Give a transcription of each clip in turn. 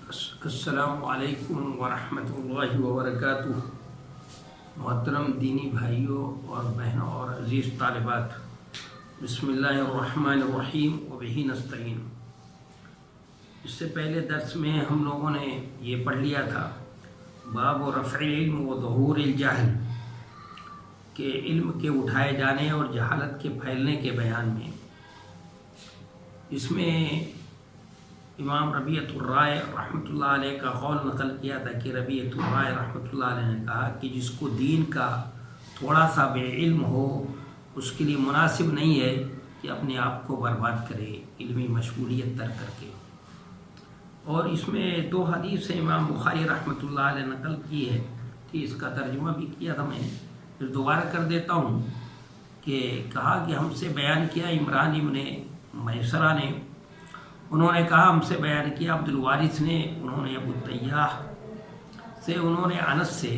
السلام علیکم ورحمۃ اللہ وبرکاتہ۔ محترم دینی بھائیوں اور بہنوں اور عزیز طالبات، بسم اللہ الرحمن الرحیم وبہ نستعین۔ اس سے پہلے درس میں ہم لوگوں نے یہ پڑھ لیا تھا باب رفع العلم و ظہور الجہل، کہ علم کے اٹھائے جانے اور جہالت کے پھیلنے کے بیان میں۔ اس میں امام ربیعۃ الرائے رحمۃ اللہ علیہ کا قول نقل کیا تھا کہ ربیعۃ الرائے رحمۃ اللہ علیہ نے کہا کہ جس کو دین کا تھوڑا سا بے علم ہو اس کے لیے مناسب نہیں ہے کہ اپنے آپ کو برباد کرے علمی مشغولیت ترک کر کے۔ اور اس میں دو حدیث امام بخاری رحمۃ اللہ علیہ نقل کی ہے کہ اس کا ترجمہ بھی کیا تھا میں نے، پھر دوبارہ کر دیتا ہوں کہ کہا کہ ہم سے بیان کیا عمران ابن میسرہ نے، انہوں نے کہا ہم سے بیان کیا عبد الوارث نے، انہوں نے ابو التیاح سے، انہوں نے انس سے،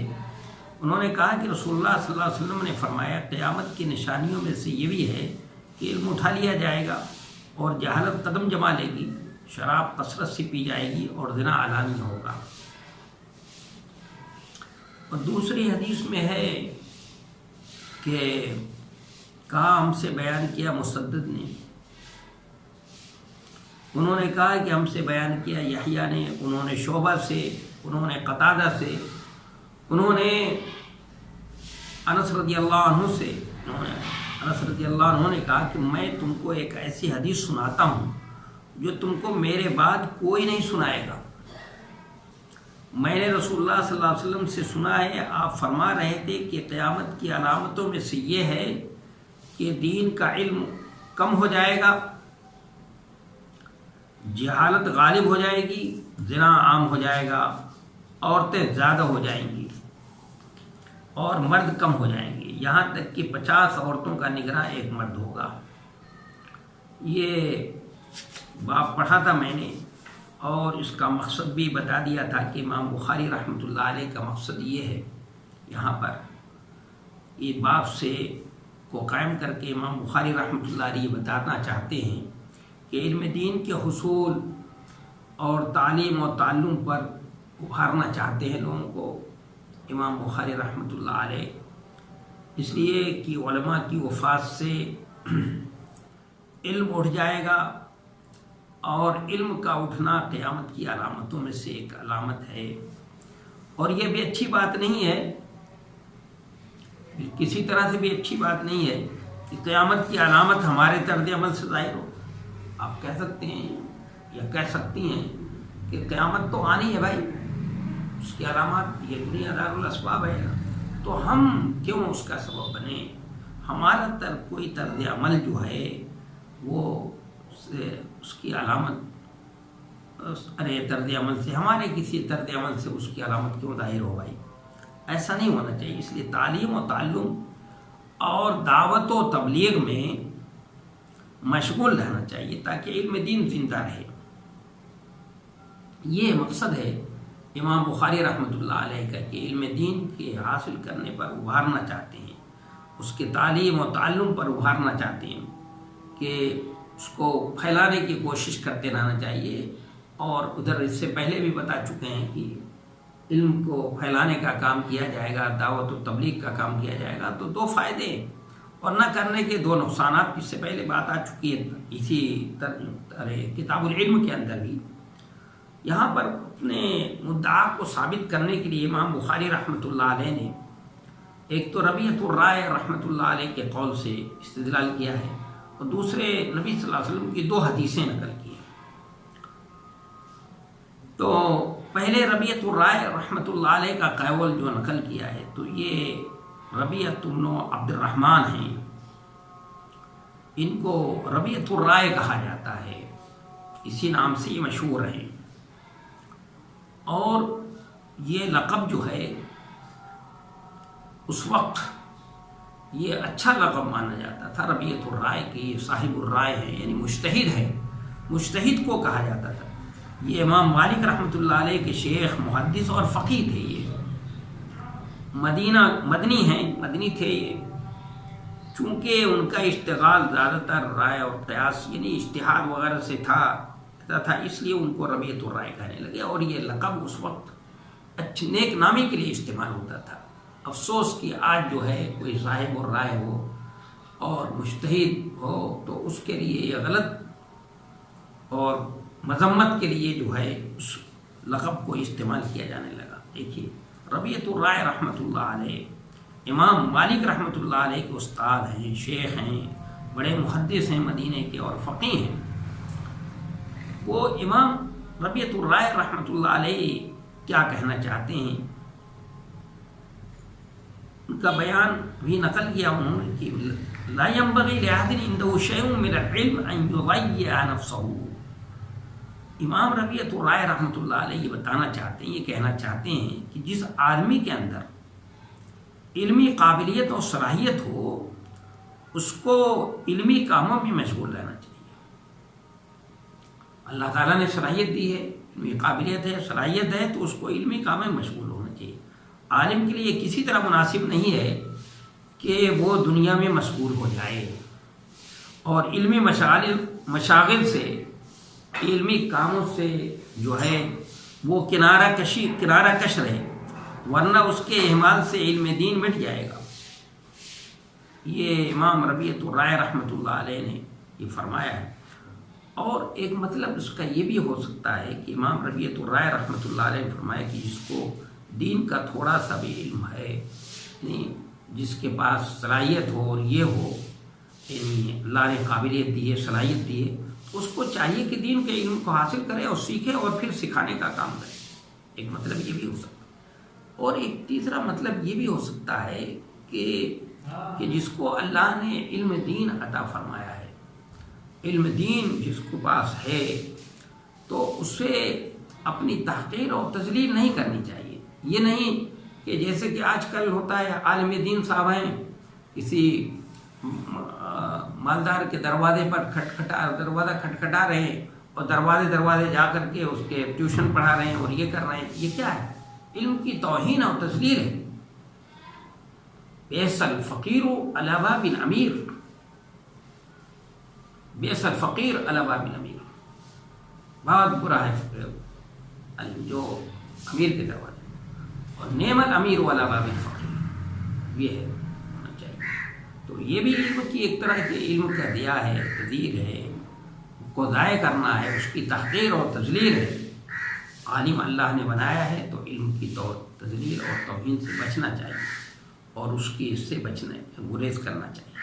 انہوں نے کہا کہ رسول اللہ صلی اللہ علیہ وسلم نے فرمایا قیامت کی نشانیوں میں سے یہ بھی ہے کہ علم اٹھا لیا جائے گا اور جہالت قدم جما لے گی، شراب کثرت سے پی جائے گی اور زنا علانی ہوگا۔ اور دوسری حدیث میں ہے کہ کہا ہم سے بیان کیا مسدد نے، انہوں نے کہا کہ ہم سے بیان کیا یحییٰ نے، انہوں نے شعبہ سے، انہوں نے قتادہ سے، انہوں نے انس رضی اللہ عنہ سے، انس رضی اللہ عنہ نے کہا کہ میں تم کو ایک ایسی حدیث سناتا ہوں جو تم کو میرے بعد کوئی نہیں سنائے گا۔ میں نے رسول اللہ صلی اللہ علیہ وسلم سے سنا ہے، آپ فرما رہے تھے کہ قیامت کی علامتوں میں سے یہ ہے کہ دین کا علم کم ہو جائے گا، جہالت غالب ہو جائے گی، زنا عام ہو جائے گا، عورتیں زیادہ ہو جائیں گی اور مرد کم ہو جائیں گے، یہاں تک کہ 50 عورتوں کا نگراں ایک مرد ہوگا۔ یہ باب پڑھا تھا میں نے اور اس کا مقصد بھی بتا دیا تھا کہ امام بخاری رحمۃ اللہ علیہ کا مقصد یہ ہے، یہاں پر یہ باب سے کو قائم کر کے امام بخاری رحمۃ اللہ علیہ بتانا چاہتے ہیں کہ علم دین کے حصول اور تعلیم و تعلم پر ابھارنا چاہتے ہیں لوگوں کو امام بخاری رحمۃ اللہ علیہ، اس لیے کہ علماء کی وفات سے علم اٹھ جائے گا، اور علم کا اٹھنا قیامت کی علامتوں میں سے ایک علامت ہے۔ اور یہ بھی اچھی بات نہیں ہے، کسی طرح سے بھی اچھی بات نہیں ہے کہ قیامت کی علامت ہمارے طرز عمل سے ظاہر ہو۔ آپ کہہ سکتے ہیں یا کہہ سکتی ہیں کہ قیامت تو آنی ہے بھائی، اس کی علامات یہ دنیا دار الاسباب ہے، تو ہم کیوں اس کا سبب بنیں؟ ہمارا کوئی طرز عمل جو ہے وہ اس کی علامت، ارے طرز عمل سے، ہمارے کسی طرز عمل سے اس کی علامت کیوں ظاہر ہو بھائی؟ ایسا نہیں ہونا چاہیے۔ اس لیے تعلیم و تعلم اور دعوت و تبلیغ میں مشغول رہنا چاہیے تاکہ علم دین زندہ رہے۔ یہ مقصد ہے امام بخاری رحمۃ اللہ علیہ کا کہ علم دین کے حاصل کرنے پر ابھارنا چاہتے ہیں، اس کے تعلیم و تعلم پر ابھارنا چاہتے ہیں کہ اس کو پھیلانے کی کوشش کرتے رہنا چاہیے۔ اور ادھر اس سے پہلے بھی بتا چکے ہیں کہ علم کو پھیلانے کا کام کیا جائے گا، دعوت و تبلیغ کا کام کیا جائے گا تو دو فائدے اور نہ کرنے کے دو نقصانات، اس سے پہلے بات آ چکی ہے اسی کتاب العلم کے اندر بھی۔ یہاں پر اپنے مدعا کو ثابت کرنے کے لیے امام بخاری رحمۃ اللہ علیہ نے ایک تو ربیعۃ الرائے رحمۃ اللہ علیہ کے قول سے استدلال کیا ہے، اور دوسرے نبی صلی اللہ علیہ وسلم کی دو حدیثیں نقل کی ہیں۔ تو پہلے ربیعۃ الرائے رحمۃ اللہ علیہ کا قول جو نقل کیا ہے، تو یہ ربیعۃ بن عبد الرحمن ہیں، ان کو ربیعۃ الرائے کہا جاتا ہے، اسی نام سے یہ مشہور ہیں۔ اور یہ لقب جو ہے اس وقت یہ اچھا لقب مانا جاتا تھا ربیعۃ الرائے کہ یہ صاحب الرائے ہیں، یعنی مجتہد ہے، مجتہد کو کہا جاتا تھا۔ یہ امام مالک رحمۃ اللہ علیہ کے شیخ، محدث اور فقیہ تھے، یہ مدنی تھے یہ، چونکہ ان کا اشتغال زیادہ تر رائے اور قیاس یعنی اجتہاد وغیرہ سے تھا، کرتا تھا، اس لیے ان کو ربیعۃ الرائے کہنے لگے، اور یہ لقب اس وقت اچھی نیک نامی کے لیے استعمال ہوتا تھا۔ افسوس کہ آج جو ہے کوئی صاحب الرائے ہو اور مجتہد ہو تو اس کے لیے یہ غلط اور مذمت کے لیے جو ہے اس لقب کو استعمال کیا جانے لگا۔ دیکھیے ربیعۃ الرائے رحمۃ اللہ علیہ امام مالک رحمۃ اللہ علیہ کے استاد ہیں، شیخ ہیں، بڑے محدث ہیں مدینے کے اور فقیہ ہیں۔ وہ امام ربیعۃ الرائے رحمۃ اللہ علیہ کیا کہنا چاہتے ہیں، ان کا بیان بھی نقل کیا انہوں نے کہ لا ينبغي لأحد عنده شيء من العلم أن يضيع نفسه۔ امام ربیعۃ الرائے رحمۃ اللہ علیہ یہ بتانا چاہتے ہیں، یہ کہنا چاہتے ہیں کہ جس آدمی کے اندر علمی قابلیت اور صلاحیت ہو اس کو علمی کاموں میں مشغول رہنا چاہیے۔ اللہ تعالیٰ نے صلاحیت دی ہے، علمی قابلیت ہے، صلاحیت ہے، تو اس کو علمی کاموں میں مشغول ہونا چاہیے۔ عالم کے لیے کسی طرح مناسب نہیں ہے کہ وہ دنیا میں مشغول ہو جائے اور علمی مشاغل سے، علمی کاموں سے جو ہے وہ کنارہ کش رہے، ورنہ اس کے اہمال سے علم دین مٹ جائے گا۔ یہ امام ربیعۃ الرائے رحمۃ اللہ علیہ نے یہ فرمایا ہے۔ اور ایک مطلب اس کا یہ بھی ہو سکتا ہے کہ امام ربیعۃ الرائے رحمۃ اللہ علیہ نے فرمایا کہ جس کو دین کا تھوڑا سا بھی علم ہے، یعنی جس کے پاس صلاحیت ہو اور یہ ہو، یعنی اللہ نے قابلیت دی ہے، صلاحیت دی ہے، اس کو چاہیے کہ دین کے علم کو حاصل کرے اور سیکھے اور پھر سکھانے کا کام کرے۔ ایک مطلب یہ بھی ہو سکتا ہے۔ اور ایک تیسرا مطلب یہ بھی ہو سکتا ہے کہ جس کو اللہ نے علم دین عطا فرمایا ہے، علم دین جس کے پاس ہے، تو اسے اپنی تحقیر اور تذلیل نہیں کرنی چاہیے۔ یہ نہیں کہ جیسے کہ آج کل ہوتا ہے، عالم دین صاحب ہیں، کسی مالدار کے دروازے پر دروازہ کھٹکھٹا رہے ہیں اور دروازے جا کر کے اس کے ٹیوشن پڑھا رہے ہیں اور یہ کر رہے ہیں، یہ کیا ہے؟ علم کی توہین اور تذلیل ہے۔ بیس الفقیر علی باب الامیر، بیس الفقیر علی باب الامیر، بہت برا ہے فقیر جو امیر کے دروازے، اور نعم الامیر علی باب الفقیر، یہ ہے ہونا چاہیے۔ تو یہ بھی علم کی ایک طرح کے علم کا دیا ہے، تذلیل ہے، کو ضائع کرنا ہے، اس کی تحقیر اور تذلیل ہے۔ عالم اللہ نے بنایا ہے تو علم کی تذلیل اور توہین سے بچنا چاہیے اور اس کی اس سے گریز کرنا چاہیے۔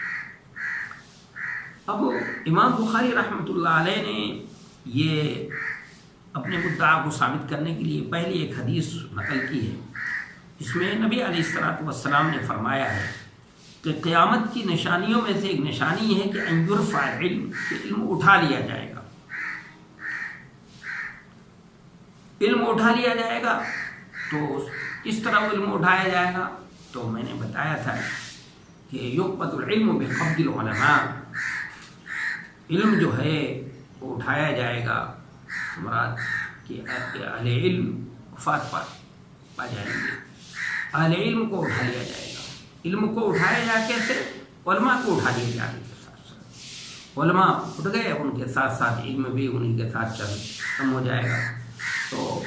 اب امام بخاری رحمۃ اللہ علیہ نے یہ اپنے مدعا کو ثابت کرنے کے لیے پہلی ایک حدیث نقل کی ہے، جس میں نبی علیہ الصلوۃ والسلام نے فرمایا ہے کہ قیامت کی نشانیوں میں سے ایک نشانی ہے کہ ان یرفع العلم، کہ علم اٹھا لیا جائے گا۔ علم اٹھا لیا جائے گا تو کس طرح علم اٹھایا جائے گا؟ تو میں نے بتایا تھا کہ یقبض العلم بقبض العلماء، علم جو ہے وہ اٹھایا جائے گا، مراد کہ اہل علم وفات پا جائیں گے، اہل علم کو اٹھا لیا جائے گا۔ علم کو اٹھایا جائے کیسے؟ علماء کو اٹھا لیا جانے کے ساتھ ساتھ علماء اٹھ گئے، ان کے ساتھ ساتھ علم بھی انہیں کے ساتھ ختم ہو جائے گا۔ تو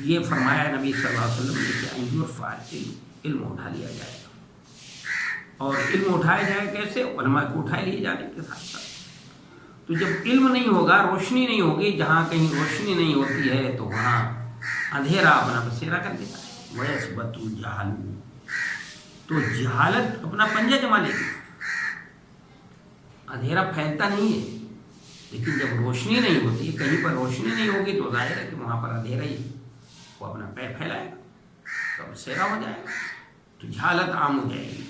یہ فرمایا نبی صلی اللہ علیہ وسلم نے کہ ان یرفع العلم، علم اٹھا لیا جائے گا۔ اور علم اٹھایا جائے کیسے؟ علماء کو اٹھائے لیے جانے کے ساتھ ساتھ۔ تو جب علم نہیں ہوگا، روشنی نہیں ہوگی، جہاں کہیں روشنی نہیں ہوتی ہے تو وہاں اندھیرا اپنا بسیرا کر دیتا ہے۔ وَيَثْبَتُ الْجَهْلُ، تو جہالت اپنا پنجہ جما لے گی، اندھیرا پھیلتا نہیں ہے۔ لیکن جب روشنی نہیں ہوتی، کہیں پر روشنی نہیں ہوگی تو ظاہر ہے کہ وہاں پر اندھیرا ہی، وہ اپنا پیر پھیلائے گا تو بسیرا ہو جائے گا، تو جہالت عام ہو جائے گی۔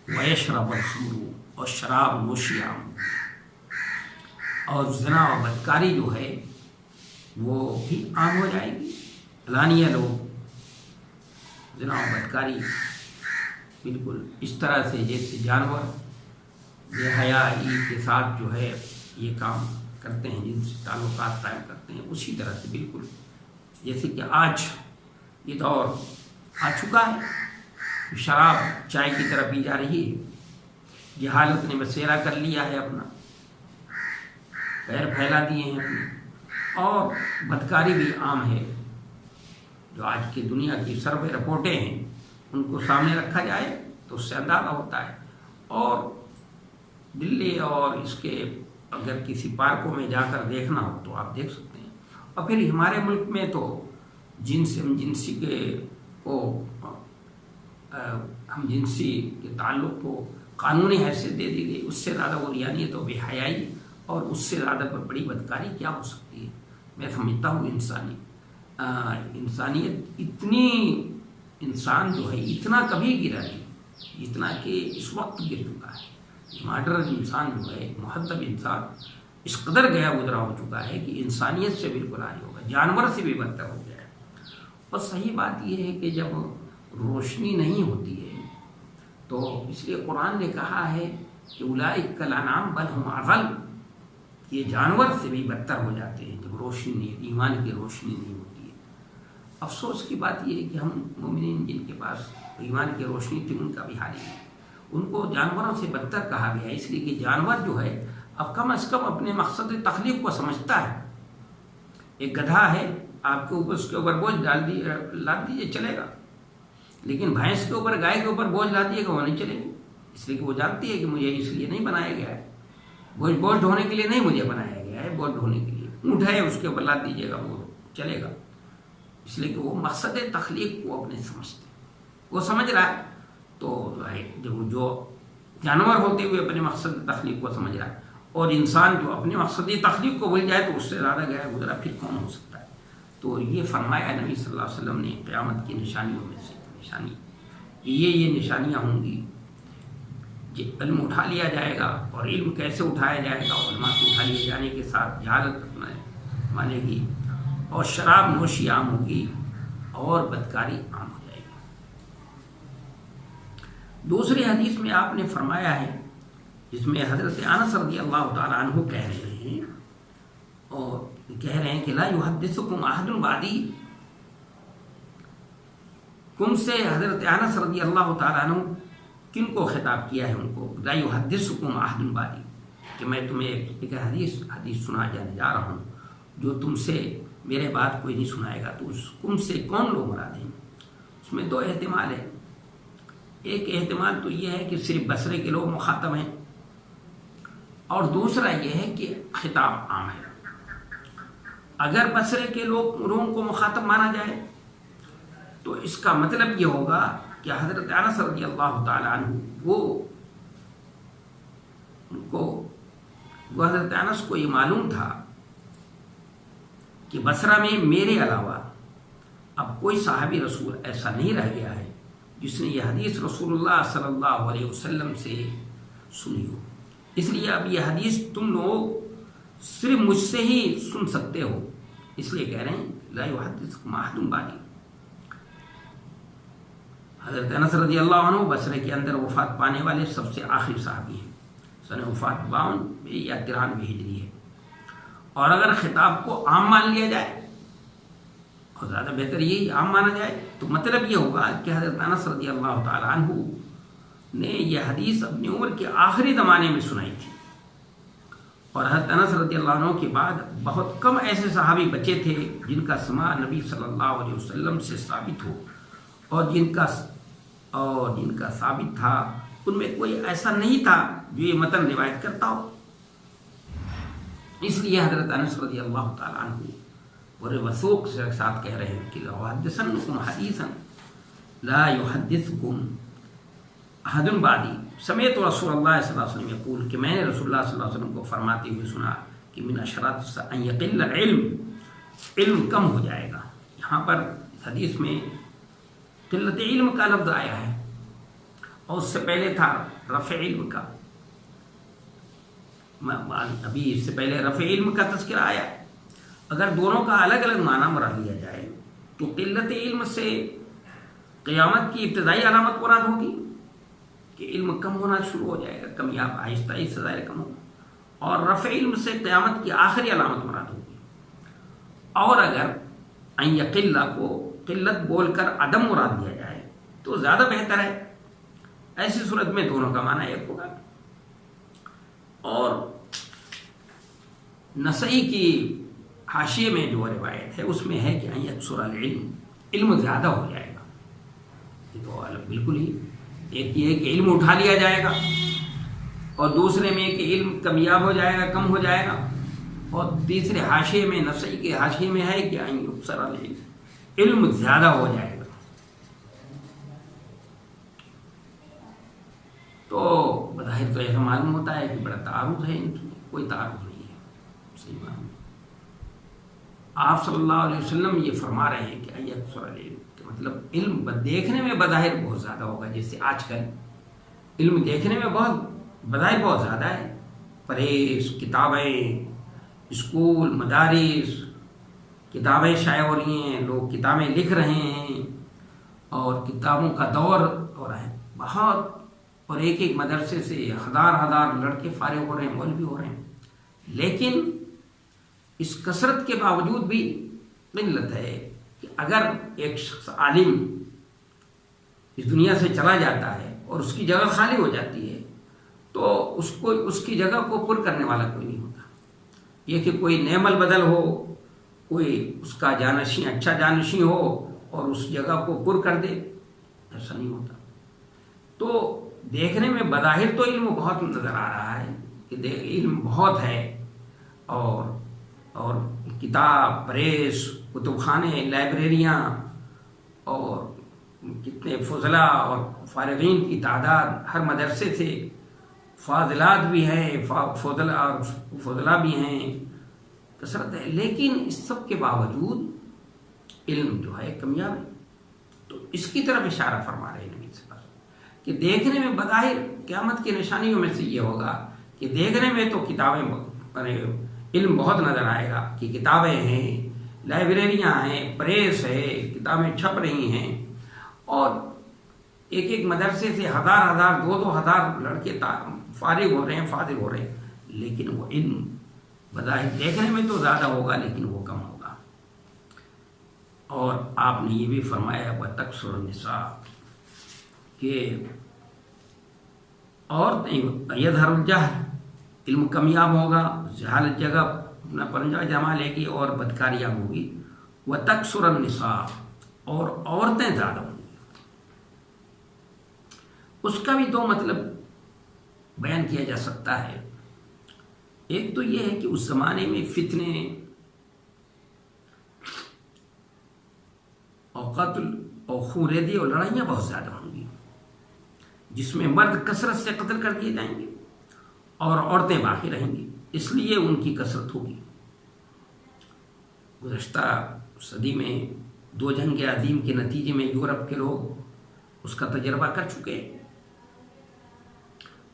وَيَشْرَبُ الْخَمْرُ، اور شراب نوشی عام، اور زنا و بدکاری جو ہے وہ بھی عام ہو جائے گی۔ علانیہ لوگ زنا و بدکاری بالکل اس طرح سے جیسے جانور بے حیائی کے ساتھ جو ہے یہ کام کرتے ہیں، جن سے تعلقات قائم کرتے ہیں، اسی طرح سے بالکل جیسے کہ آج یہ دور آ چکا ہے، شراب چائے کی طرح پی جا رہی ہے، جہالت نے بسیرا کر لیا ہے اپنا، پیر پھیلا دیے ہیں اپنے، اور بدکاری بھی عام ہے۔ جو آج کی دنیا کی سروے رپورٹیں ہیں ان کو سامنے رکھا جائے تو اس سے اندازہ ہوتا ہے۔ اور دلی اور اس کے اگر کسی پارکوں میں جا کر دیکھنا ہو تو آپ دیکھ سکتے ہیں۔ اور پھر ہمارے ملک میں تو ہم جنسی کے تعلق کو قانونی حیثیت دے دی گئی، اس سے زیادہ عریانیت و بے حیائی اور اس سے زیادہ بڑی بدکاری کیا ہو سکتی ہے؟ میں سمجھتا ہوں انسانیت انسان جو ہے اتنا کبھی گرا نہیں جتنا کہ اس وقت گر چکا ہے۔ ماڈرن انسان جو ہے، مہذب انسان اس قدر گیا گزرا ہو چکا ہے کہ انسانیت سے بالکل عاری ہوگا، جانور سے بھی بدتر ہو گیا ہے۔ اور صحیح بات یہ ہے کہ جب روشنی نہیں ہوتی ہے تو اس لیے قرآن نے کہا ہے کہ اولئک کالانعام بل ھم اضل، یہ جانور سے بھی بدتر ہو جاتے ہیں جب روشنی نہیں، ایمان کی روشنی نہیں ہوتی ہے۔ افسوس کی بات یہ ہے کہ ہم مومنین جن کے پاس ایمان کی روشنی تھی ان کا بھی حال ہے، ان کو جانوروں سے بدتر کہا گیا ہے، اس لیے کہ جانور جو ہے اب کم از کم اپنے مقصد تخلیق کو سمجھتا ہے۔ ایک گدھا ہے، آپ کے اوپر اس کے اوپر بوجھ لاد دیجیے چلے گا، لیکن بھینس کے اوپر، گائے کے اوپر بوجھ لا دیے گا وہ نہیں چلے گی، اس لیے کہ وہ جانتی ہے کہ مجھے اس لیے نہیں بنایا گیا ہے، بوجھ ڈھونے کے لیے نہیں مجھے بنایا گیا ہے، بوجھ ڈھونے کے لیے۔ اونٹ ہے، اس کے اوپر لاد دیجیے گا وہ چلے گا، اس لیے کہ وہ مقصد تخلیق کو اپنے سمجھتے ہیں، وہ سمجھ رہا ہے۔ تو جو جانور ہوتے ہوئے اپنے مقصد تخلیق کو سمجھ رہا ہے، اور انسان جو اپنے مقصدی تخلیق کو بھول جائے تو اس سے زیادہ گیا گزرا پھر کون ہو سکتا ہے؟ تو یہ فرمایا نبی صلی اللہ علیہ وسلم نے قیامت کی نشانیوں میں سے نشانی، یہ نشانیاں ہوں گی کہ علم اٹھا لیا جائے گا، اور علم کیسے اٹھایا جائے گا؟ علماء کو اٹھا لیے جانے کے ساتھ جہالت مانے گی، اور شراب نوشی عام ہوگی، اور بدکاری عام ہو جائے گی۔ دوسری حدیث میں آپ نے فرمایا ہے، جس میں حضرت انس رضی اللہ تعالیٰ عنہ کہہ رہے ہیں، اور کہہ رہے ہیں کہ لا یحدثکم احد بعدی، کم سے حضرت انس رضی اللہ تعالیٰ عنہ کن کو خطاب کیا ہے؟ ان کو، لا یحدثکم احد بعدی، کہ میں تمہیں ایک حدیث سنا جانے جا رہا ہوں جو تم سے میرے بات کوئی نہیں سنائے گا۔ تو اس کم سے کون لوگ مراد ہیں؟ اس میں دو احتمال ہے۔ ایک احتمال تو یہ ہے کہ صرف بصرے کے لوگ مخاطب ہیں، اور دوسرا یہ ہے کہ خطاب عام ہے۔ اگر بصرے کے لوگوں کو مخاطب مانا جائے تو اس کا مطلب یہ ہوگا کہ حضرت انس رضی اللہ تعالیٰ عنہ وہ حضرت انس کو یہ معلوم تھا کہ بصرہ میں میرے علاوہ اب کوئی صحابی رسول ایسا نہیں رہ گیا ہے جس نے یہ حدیث رسول اللہ صلی اللہ علیہ وسلم سے سنی ہو، اس لیے اب یہ حدیث تم لوگ صرف مجھ سے ہی سن سکتے ہو، اس لیے کہہ رہے ہیں لا یحدثکم احد بعدی۔ حضرت انس رضی اللہ عنہ بصرے کے اندر وفات پانے والے سب سے آخری صحابی ہیں، سن وفات 52 یا 93 ہجری ہے۔ اور اگر خطاب کو عام مان لیا جائے، اور زیادہ بہتر یہی عام مانا جائے، تو مطلب یہ ہوگا کہ حضرت انس رضی اللہ تعالیٰ عنہ نے یہ حدیث اپنی عمر کے آخری زمانے میں سنائی تھی، اور حضرت انس رضی اللہ عنہ کے بعد بہت کم ایسے صحابی بچے تھے جن کا سماع نبی صلی اللہ علیہ وسلم سے ثابت ہو، اور جن کا ثابت تھا ان میں کوئی ایسا نہیں تھا جو یہ متن روایت کرتا ہو۔ اس لیے حضرت انس رضی اللہ تعالیٰ عنہ بڑے وثوق سے ساتھ کہہ رہے ہیں کہ لأحدثنکم حدیثا لا یحدثکم احد بعدی، سمعت رسول اللہ صلی اللہ علیہ وسلم یقول، کہ میں نے رسول اللہ صلی اللہ علیہ وسلم کو فرماتے ہوئے سنا کہ من اشراط ان یقل العلم، علم کم ہو جائے گا۔ یہاں پر حدیث میں قلت علم کا لفظ آیا ہے، اور اس سے پہلے تھا رفع علم کا، ابھی اس سے پہلے رفع علم کا تذکرہ آیا۔ اگر دونوں کا الگ الگ معنی مراد لیا جائے تو قلت علم سے قیامت کی ابتدائی علامت مراد ہوگی کہ علم کم ہونا شروع ہو جائے گا، کمیاب آہستہ آہستہ ظاہر کم ہوگا، اور رفع علم سے قیامت کی آخری علامت مراد ہوگی۔ اور اگر ان یقل کو قلت بول کر عدم مراد دیا جائے تو زیادہ بہتر ہے، ایسی صورت میں دونوں کا معنی ایک ہوگا۔ اور نسائی کی حاشیے میں جو روایت ہے اس میں ہے کہ ان یکثر العلم، علم زیادہ ہو جائے گا. یہ تو بالکل ہی ایک یہ ہے کہ علم اٹھا لیا جائے گا، اور دوسرے میں کہ علم کمیاب ہو جائے گا، کم ہو جائے گا، اور تیسرے حاشیے میں نسائی کے حاشیے میں ہے کہ ان یکثر العلم، علم زیادہ ہو جائے گا. تو بظاہر تو ایسا معلوم ہوتا ہے کہ بڑا تعارض ہے ان کی. کوئی تعارض نہیں ہے، صحیح معلوم. آپ صلی اللہ علیہ وسلم یہ فرما رہے ہیں کہ ان یکثر العلم، مطلب علم دیکھنے میں بظاہر بہت زیادہ ہوگا. جیسے آج کل علم دیکھنے میں بظاہر بہت زیادہ ہے. پریس، کتابیں، اسکول، مدارس، کتابیں شائع ہو رہی ہیں، لوگ کتابیں لکھ رہے ہیں، اور کتابوں کا دور ہو رہا ہے بہت. اور ایک ایک مدرسے سے ہزار لڑکے فارغ ہو رہے ہیں، مولوی ہو رہے ہیں. لیکن اس کثرت کے باوجود بھی قلت ہے کہ اگر ایک شخص عالم اس دنیا سے چلا جاتا ہے اور اس کی جگہ خالی ہو جاتی ہے تو اس کی جگہ کو پر کرنے والا کوئی نہیں ہوتا. یہ کہ کوئی نعم البدل ہو، کوئی اس کا جانشین اچھا جانشین ہو اور اس جگہ کو پر کر دے، ایسا نہیں ہوتا. تو دیکھنے میں بظاہر تو علم بہت نظر آ رہا ہے کہ علم بہت ہے، اور کتاب، پریس، کتب خانے، لائبریریاں، اور کتنے فضلاء اور فارغین کی تعداد، ہر مدرسے سے فاضلات بھی ہیں، فضلاء بھی ہیں، کثرت ہے. لیکن اس سب کے باوجود علم جو ہے کمیاب ہے. تو اس کی طرف اشارہ فرما رہے ہیں نبی صلی اللہ علیہ وسلم کہ دیکھنے میں بظاہر قیامت کی نشانیوں میں سے یہ ہوگا کہ دیکھنے میں تو کتابیں، علم بہت نظر آئے گا کہ کتابیں ہیں، لائبریریاں ہیں، پریس ہے، کتابیں چھپ رہی ہیں، اور ایک ایک مدرسے سے ہزار 2,000 لڑکے فارغ ہو رہے ہیں، فاضل ہو رہے ہیں. لیکن وہ علم بظاہر دیکھنے میں تو زیادہ ہوگا لیکن وہ کم ہوگا. اور آپ نے یہ بھی فرمایا وَتَكْثُرُ النِّسَاءُ کہ عورتیں یظہر الجہل، علم کمیاب ہوگا، جہالت جگہ اپنا پرنجہ جما لے گی اور بدکاریاں ہوگی. وَتَكْثُرُ النِّسَاءُ، اور عورتیں زیادہ ہوں گی. اس کا بھی دو مطلب بیان کیا جا سکتا ہے. ایک تو یہ ہے کہ اس زمانے میں فتنے اور قتل اور خونریزی اور لڑائیاں بہت زیادہ ہوں گی، جس میں مرد کثرت سے قتل کر دیے جائیں گے اور عورتیں باقی رہیں گی. اس لیے ان کی کثرت ہوگی. گزشتہ صدی میں 2 جنگ عظیم کے نتیجے میں یورپ کے لوگ اس کا تجربہ کر چکے ہیں.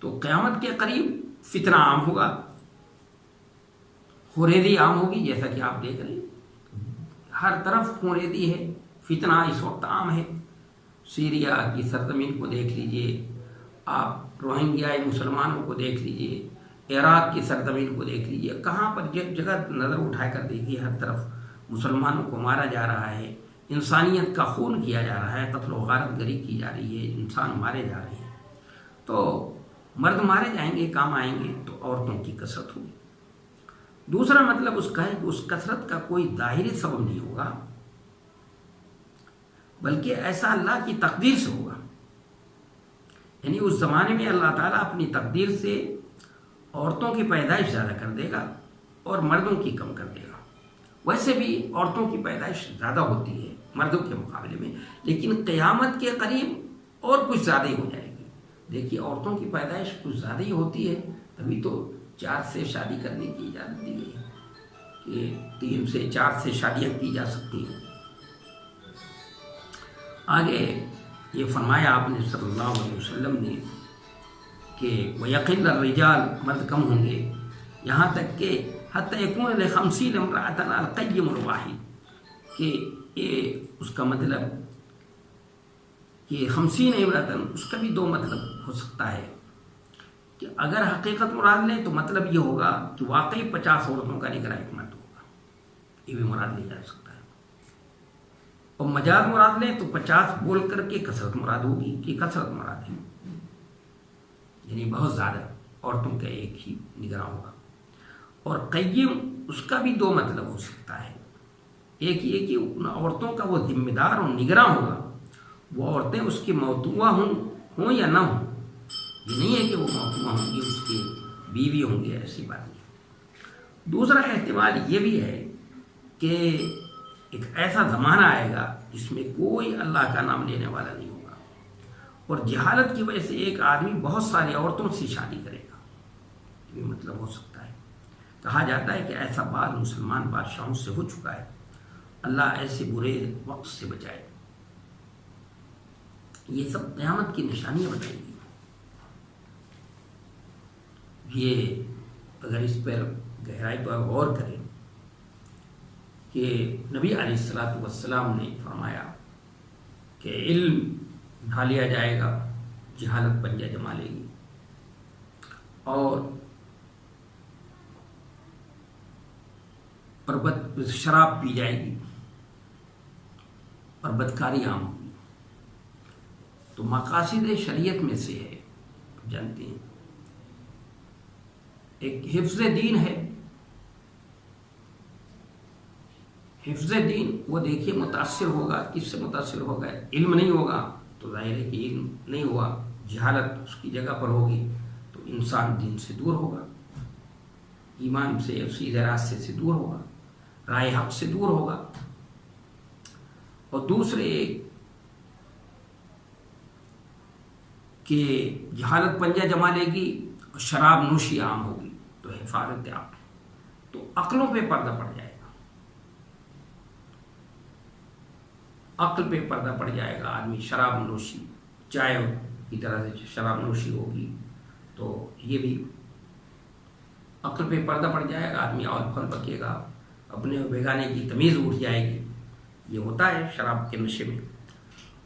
تو قیامت کے قریب فتنہ عام ہوگا، خونریزی عام ہوگی. جیسا کہ آپ دیکھ رہے ہیں ہر طرف خونریزی ہے، فتنہ اس وقت عام ہے. سیریا کی سرزمین کو دیکھ لیجئے آپ، روہنگیا مسلمانوں کو دیکھ لیجئے، عراق کی سرزمین کو دیکھ لیجئے، کہاں پر جگہ نظر اٹھا کر دیکھیے ہر طرف مسلمانوں کو مارا جا رہا ہے، انسانیت کا خون کیا جا رہا ہے، قتل و غارت گری کی جا رہی ہے، انسان مارے جا رہے ہیں. تو مرد مارے جائیں گے، کام آئیں گے، تو عورتوں کی کثرت ہوگی. دوسرا مطلب اس کا ہے کہ اس کثرت کا کوئی ظاہری سبب نہیں ہوگا، بلکہ ایسا اللہ کی تقدیر سے ہوگا. یعنی اس زمانے میں اللہ تعالیٰ اپنی تقدیر سے عورتوں کی پیدائش زیادہ کر دے گا اور مردوں کی کم کر دے گا. ویسے بھی عورتوں کی پیدائش زیادہ ہوتی ہے مردوں کے مقابلے میں، لیکن قیامت کے قریب اور کچھ زیادہ ہی ہو جائے گی. دیکھیے عورتوں کی پیدائش کچھ زیادہ ہی ہوتی ہے، تبھی تو 4 سے شادی کرنے کی اجازت دی گئی ہے کہ 3 سے 4 سے شادیاں کی جا سکتی ہیں. آگے یہ فرمایا آپ نے صلی اللہ علیہ وسلم نے کہ وَيَقِلَّ الرِّجَالُ، مرد کم ہوں گے، یہاں تک کہ حَتَّى يَكُونَ لِخَمْسِينَ امْرَأَةً الْقَيِّمُ الْوَاحِدُ، کہ یہ اس کا مطلب کہ 50 امرأةً، اس کا بھی 2 مطلب ہو سکتا ہے. کہ اگر حقیقت مراد لیں تو مطلب یہ ہوگا کہ واقعی 50 عورتوں کا نگراں ایک مرد ہوگا، یہ بھی مراد لیا جا سکتا ہے. اور مجاز مراد لیں تو 50 بول کر کے کثرت مراد ہوگی کہ کثرت مراد ہے، یعنی بہت زیادہ عورتوں کا ایک ہی نگراں ہوگا. اور قیم اس کا بھی دو مطلب ہو سکتا ہے، ایک یہ کہ ان عورتوں کا وہ ذمہ دار اور نگراں ہوگا، وہ عورتیں اس کی موتوا ہوں یا نہ ہوں، یہ نہیں ہے کہ وہ موتوا ہوں گی اس کی بیوی ہوں گی، ایسی بات نہیں۔ دوسرا احتمال یہ بھی ہے کہ ایک ایسا زمانہ آئے گا جس میں کوئی اللہ کا نام لینے والا نہیں ہوگا، اور جہالت کی وجہ سے ایک آدمی بہت ساری عورتوں سے شادی کرے گا، یہ مطلب ہو سکتا ہے۔ کہا جاتا ہے کہ ایسا بعض مسلمان بادشاہوں سے ہو چکا ہے، اللہ ایسے برے وقت سے بچائے۔ یہ سب قیامت کی نشانیاں بتائی گئی۔ یہ اگر اس پر گہرائی پر غور کریں کہ نبی علیہ الصلوۃ والسلام نے فرمایا کہ علم اٹھا لیا جائے گا، جہالت پنجہ جما لے گی، اور شراب پی جائے گی اور بدکاری عام ہوگی۔ تو مقاصد شریعت میں سے ہے، جانتے ہیں، ایک حفظ دین ہے۔ حفظ دین وہ دیکھیے متاثر ہوگا، کس سے متاثر ہوگا؟ علم نہیں ہوگا تو ظاہر ہے کہ علم نہیں ہوا، جہالت اس کی جگہ پر ہوگی تو انسان دین سے دور ہوگا، ایمان سے، سیدھے راستے سے دور ہوگا، رائے حق سے دور ہوگا۔ اور دوسرے کہ جہالت پنجہ جما لے گی اور شراب نوشی عام ہوگی، تو حفاظت عقل، تو عقلوں پہ پردہ پڑ جائے گا، عقل پہ پردہ پڑ جائے گا۔ آدمی شراب نوشی، چائے کی طرح سے شراب نوشی ہوگی تو یہ بھی عقل پہ پردہ پڑ جائے گا، آدمی اور پھل پکے گا، اپنے بیگانے کی تمیز اٹھ جائے گی، یہ ہوتا ہے شراب کے نشے میں۔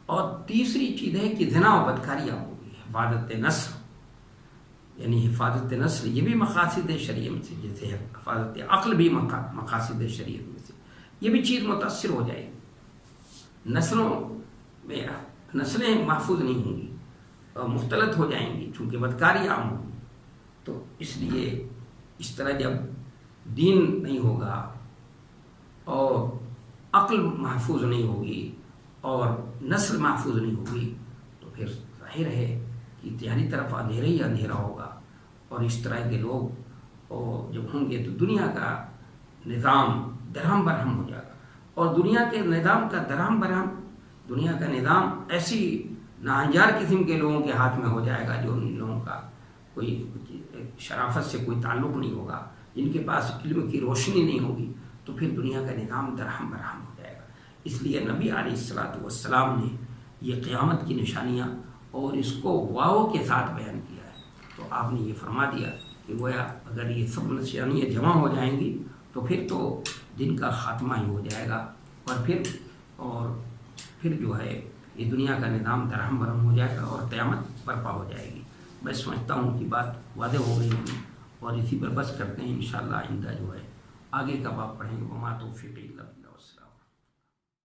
اور تیسری چیز ہے کہ زنا و بدکاری عام ہوگی، حفاظت نسل، یعنی حفاظت نسل یہ بھی مقاصد شریعت میں سے، جیسے حفاظت عقل بھی مقاصد شریعت میں سے، یہ بھی چیز متاثر ہو جائے گی، نسلوں میں نسلیں محفوظ نہیں ہوں گی اور مختلط ہو جائیں گی، چونکہ بدکاری عام ہوگی۔ تو اس لیے اس طرح جب دین نہیں ہوگا اور عقل محفوظ نہیں ہوگی اور نسل محفوظ نہیں ہوگی تو پھر ظاہر ہے کہ تیاری طرف اندھیرا ہی اندھیرا ہوگا، اور اس طرح کے لوگ اور جب ہوں گے تو دنیا کا نظام درہم برہم ہو جائے گا، اور دنیا کے نظام کا درہم برہم، دنیا کا نظام ایسی ناہنجار قسم کے لوگوں کے ہاتھ میں ہو جائے گا جو ان لوگوں کا کوئی شرافت سے کوئی تعلق نہیں ہوگا، جن کے پاس علم کی روشنی نہیں ہوگی، تو پھر دنیا کا نظام درہم برہم ہو جائے گا۔ اس لیے نبی علیہ الصلوۃ والسلام نے یہ قیامت کی نشانیاں اور اس کو واو کے ساتھ بیان کیا ہے، تو آپ نے یہ فرما دیا کہ گویا اگر یہ سب نشانیاں جمع ہو جائیں گی تو دن کا خاتمہ ہی ہو جائے گا، اور پھر جو ہے یہ دنیا کا نظام درہم برہم ہو جائے گا اور قیامت برپا ہو جائے گی۔ میں سمجھتا ہوں کہ بات واضح ہو گئی ہوگی، اور اسی پر بس کرتے ہیں، انشاءاللہ آئندہ جو ہے آگے کا باب پڑھیں گے۔ وما توفیقی الا باللہ۔